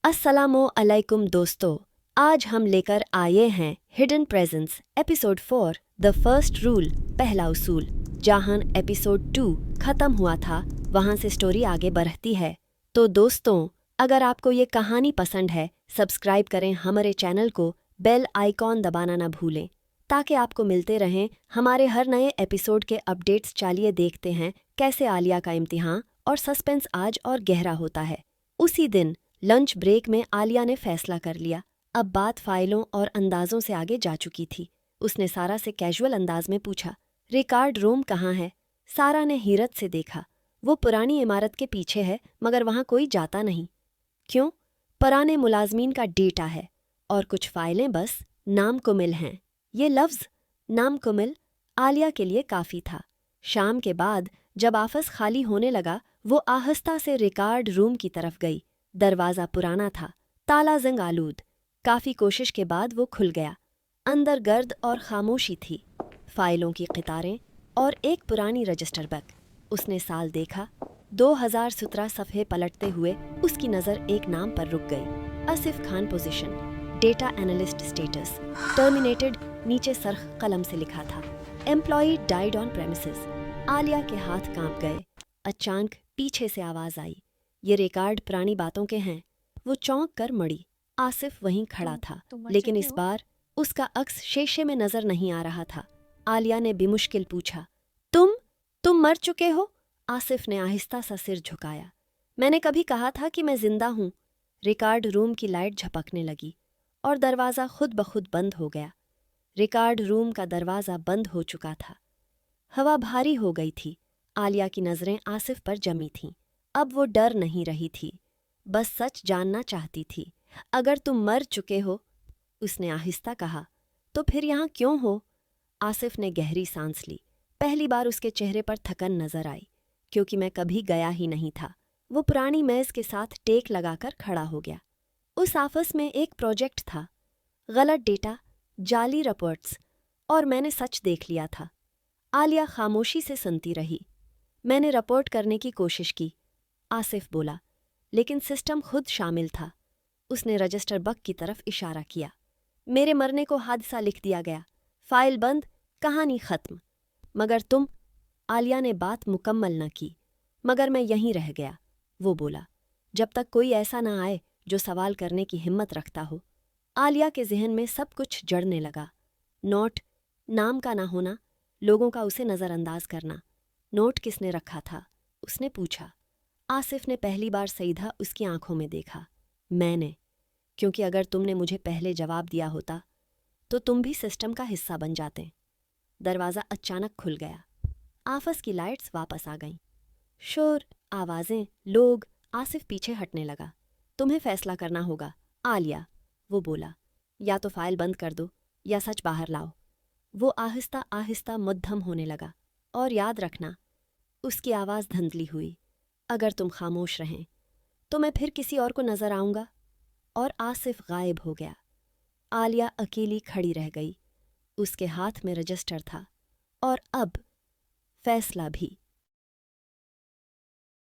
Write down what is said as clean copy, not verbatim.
अस्सलामु अलैकुम दोस्तों, आज हम लेकर आए हैं hidden presence episode 4 the first rule पहला उसूल। जहां एपिसोड 2 खत्म हुआ था वहां से स्टोरी आगे बढ़ती है। तो दोस्तों, अगर आपको ये कहानी पसंद है, सब्सक्राइब करें हमारे चैनल को, बेल आइकॉन दबाना ना भूलें ताकि आपको मिलते रहें हमारे हर नए एपिसोड के अपडेट्स। चलिए देखते हैं कैसे आलिया का इम्तिहान और सस्पेंस आज और गहरा होता है। उसी दिन लंच ब्रेक में आलिया ने फैसला कर लिया। अब बात फाइलों और अंदाजों से आगे जा चुकी थी। उसने सारा से कैजुअल अंदाज में पूछा, रिकार्ड रूम कहाँ है? सारा ने हैरत से देखा। वो पुरानी इमारत के पीछे है, मगर वहाँ कोई जाता नहीं। क्यों? पुराने मुलाजमीन का डेटा है और कुछ फाइलें बस नाम कुमिल हैं। ये लफ्ज़ नाम कुमिल आलिया के लिए काफ़ी था। शाम के बाद जब ऑफिस खाली होने लगा, वो आहिस्ता से रिकार्ड रूम की तरफ गई। दरवाज़ा पुराना था, ताला ज़ंग आलूद। काफ़ी कोशिश के बाद वो खुल गया। अंदर गर्द और खामोशी थी, फाइलों की कतारें और एक पुरानी रजिस्टर बुक। उसने साल देखा। 2017 सफ़े पलटते हुए उसकी नज़र एक नाम पर रुक गई। Asif Khan position, data analyst status, terminated. नीचे सरख कलम से लिखा था, employee died on premises. Alia के हाथ कांप गए। अचानक पीछे से आवाज़ आई, ये रिकॉर्ड पुरानी बातों के हैं। वो चौंक कर मड़ी। आसिफ वहीं खड़ा था, लेकिन इस बार उसका अक्स शीशे में नजर नहीं आ रहा था। आलिया ने बेमुश्किल पूछा, तुम मर चुके हो? आसिफ ने आहिस्ता सा सिर झुकाया। मैंने कभी कहा था कि मैं जिंदा हूँ। रिकॉर्ड रूम की लाइट झपकने लगी और दरवाज़ा खुद ब खुद बंद हो गया। रिकॉर्ड रूम का दरवाज़ा बंद हो चुका था। हवा भारी हो गई थी। आलिया की नज़रें आसिफ पर जमी थीं। अब वो डर नहीं रही थी, बस सच जानना चाहती थी। अगर तुम मर चुके हो, उसने आहिस्ता कहा, तो फिर यहाँ क्यों हो? आसिफ ने गहरी सांस ली। पहली बार उसके चेहरे पर थकन नजर आई, क्योंकि मैं कभी गया ही नहीं था। वो पुरानी मेज़ के साथ टेक लगाकर खड़ा हो गया। उस ऑफिस में एक प्रोजेक्ट था, गलत डेटा, जाली रिपोर्ट्स, और मैंने सच देख लिया था। आलिया खामोशी से सुनती रही। मैंने रिपोर्ट करने की कोशिश की, आसिफ बोला, लेकिन सिस्टम खुद शामिल था। उसने रजिस्टर बुक की तरफ इशारा किया। मेरे मरने को हादसा लिख दिया गया, फाइल बंद, कहानी खत्म। मगर तुम? आलिया ने बात मुकम्मल न की। मगर मैं यहीं रह गया, वो बोला, जब तक कोई ऐसा ना आए जो सवाल करने की हिम्मत रखता हो। आलिया के जहन में सब कुछ जड़ने लगा। नोट, नाम का ना होना, लोगों का उसे नज़रअंदाज करना। नोट किसने रखा था? उसने पूछा। आसिफ ने पहली बार सीधा उसकी आंखों में देखा। मैंने, क्योंकि अगर तुमने मुझे पहले जवाब दिया होता तो तुम भी सिस्टम का हिस्सा बन जाते। दरवाज़ा अचानक खुल गया। ऑफिस की लाइट्स वापस आ गईं। शोर, आवाज़ें, लोग। आसिफ पीछे हटने लगा। तुम्हें फैसला करना होगा, आलिया, वो बोला। या तो फाइल बंद कर दो या सच बाहर लाओ। वो आहिस्ता आहिस्ता मध्यम होने लगा। और याद रखना, उसकी आवाज़ धुंधली हुई, अगर तुम खामोश रहें तो मैं फिर किसी और को नजर आऊंगा। और आसिफ गायब हो गया। आलिया अकेली खड़ी रह गई। उसके हाथ में रजिस्टर था और अब फैसला भी।